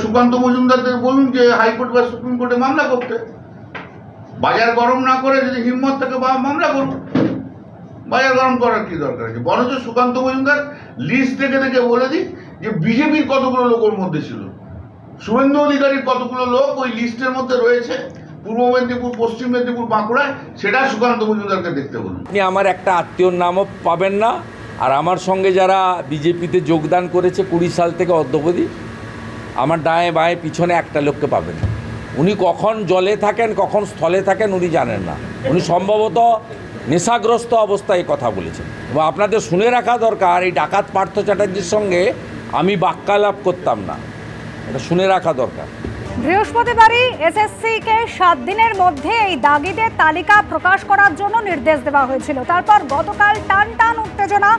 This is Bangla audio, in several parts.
সুকান্ত মজুমদারদের বলুন যে হাইকোর্ট বা সুপ্রিম কোর্টে মামলা করতে, বাজার গরম না করে যদি হিম্মত থাকে মামলা করুন। বাজার গরম করার কি দরকার আছে? বরঞ্চ সুকান্ত মজুমদার লিস্ট দেখে দেখে বলে দিই যে বিজেপির কতগুলো লোকের মধ্যে ছিল, শুভেন্দু অধিকারীর কতগুলো লোক ওই লিস্টের মধ্যে রয়েছে পূর্ব মেদিনীপুর, পশ্চিম মেদিনীপুর, বাঁকুড়ায়, সেটা সুকান্ত মজুমদারকে দেখতে বলুন। আপনি আমার একটা আত্মীয়র নামও পাবেন না, আর আমার সঙ্গে যারা বিজেপিতে যোগদান করেছে 20 সাল থেকে অদ্যাবধি, আমার ডায়ে বাঁয়ে পিছনে একটা লোককে পাবেন না। উনি কখন জলে থাকেন কখন স্থলে থাকেন উনি জানেন না। উনি সম্ভবত নেশাগ্রস্ত অবস্থায় কথা বলেছেন। এবং আপনাদের শুনে রাখা দরকার, এই ডাকাত পার্থ চ্যাটার্জির সঙ্গে আমি বাক্যালাপ করতাম না, এটা শুনে রাখা দরকার। বৃহস্পতিবারই এসএসসি-কে 7 দিনের মধ্যে এই দাগিদের তালিকা প্রকাশ করার জন্য নির্দেশ দেওয়া হয়েছিল। তারপর গতকাল টান টান উত্তেজনা,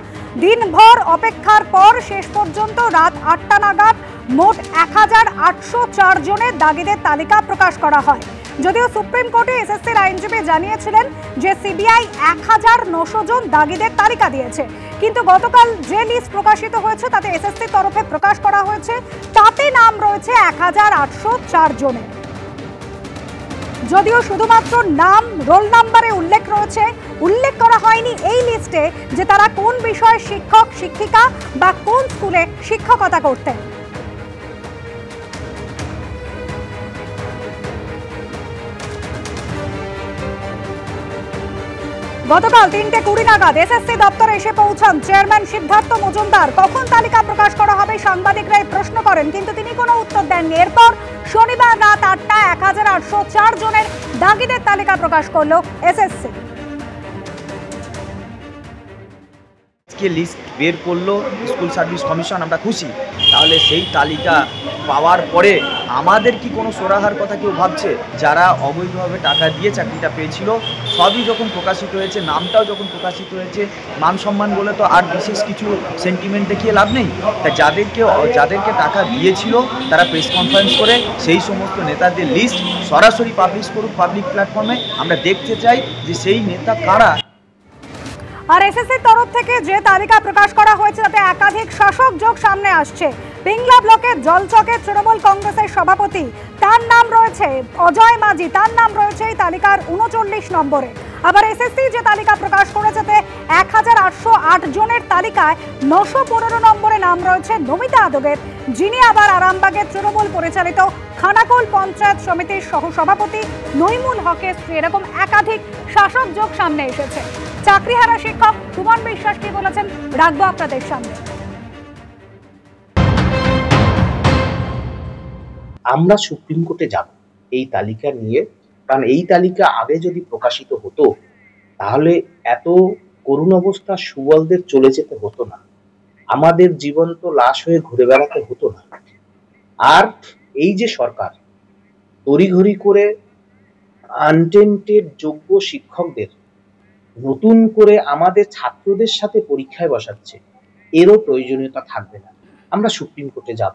দিনভর অপেক্ষার পর শেষ পর্যন্ত রাত 8টা নাগাদ মোট 1804 জনের দাগিদের তালিকা প্রকাশ করা হয়। যদিও সুপ্রিম কোর্টে এসএসসির আইনজীবী জানিয়েছিলেন যে সিবিআই 1900 জন দাগিদের তালিকা দিয়েছে, কিন্তু গতকাল যে লিস্ট প্রকাশিত হয়েছে তাতে এসএসসির তরফে প্রকাশ করা হয়েছে, তাতে নাম রয়েছে 1804 জনের। যদিও শুধুমাত্র নাম, রোল নাম্বারে উল্লেখ রয়েছে, উল্লেখ করা হয়নি এই লিস্টে যে তারা কোন বিষয়ে শিক্ষক শিক্ষিকা বা কোন স্কুলে শিক্ষকতা করতেন। গতকাল 3:20 নাগাদ এসএসসি দপ্তরে এসে পৌঁছান চেয়ারম্যান সিদ্ধার্থ মজুমদার। কখন তালিকা প্রকাশ করা হবে সাংবাদিকরা প্রশ্ন করেন, কিন্তু তিনি কোনো উত্তর দেননি। এরপর শনিবার রাত 8টায় 1804 জনের দাগিদের তালিকা প্রকাশ করল এসএসসি। লিস্ট বের করলো স্কুল সার্ভিস কমিশন, আমরা খুশি। তাহলে সেই তালিকা পাওয়ার পরে আমাদের কি কোনো সরাহার কথা কেউ ভাবছে? যারা অবৈধভাবে টাকা দিয়ে চাকরিটা পেয়েছিল সবই যখন প্রকাশিত হয়েছে, নামটাও যখন প্রকাশিত হয়েছে, মান সম্মান বলে তো আর বিশেষ কিছু সেন্টিমেন্ট দেখিয়ে লাভ নেই। তাই যাদেরকে টাকা দিয়েছিল তারা প্রেস কনফারেন্স করে সেই সমস্ত নেতাদের লিস্ট সরাসরি পাবলিশ করুক পাবলিক প্ল্যাটফর্মে। আমরা দেখতে চাই যে সেই নেতা কারা। আর এসএসসির তরফ থেকে যে তালিকা প্রকাশ করা হয়েছে তাতে একাধিক শাসক যোগ সামনে আসছে। পিংলা ব্লকের জলচকের তৃণমূল কংগ্রেসের সভাপতি, তার নাম রয়েছে অজয় মাঝি, তার নাম রয়েছে এই তালিকার 39 নম্বরে। আবার এসএসসি যে তালিকা প্রকাশ করেছে তাতে 1808 জনের তালিকায় 915 নম্বরে নাম রয়েছে নমিতা আদবের, যিনি আবার আরামবাগের তৃণমূল পরিচালিত খানাকুল পঞ্চায়েত সমিতির সহসভাপতি নইমুল হকের স্ত্রী। এরকম একাধিক শাসক যোগ সামনে এসেছে। চাকরিহারা শিক্ষক সুমন বিশ্বাস কি বলেছেন রাখবো আপনাদের সামনে। আমরা সুপ্রিম কোর্টে যাব এই তালিকা নিয়ে, কারণ এই তালিকা আগে যদি প্রকাশিত হতো তাহলে এত করুণ অবস্থা সুবলদের চলে যেতে হতো না, আমাদের জীবন্ত লাশ হয়ে ঘুরে বেড়াতে হতো না। আর এই যে সরকার তড়িঘড়ি করে আনটেন্টেড যোগ্য শিক্ষকদের নতুন করে আমাদের ছাত্রদের সাথে পরীক্ষায় বসাচ্ছে, এরও প্রয়োজনীয়তা থাকবে না। আমরা সুপ্রিম কোর্টে যাব।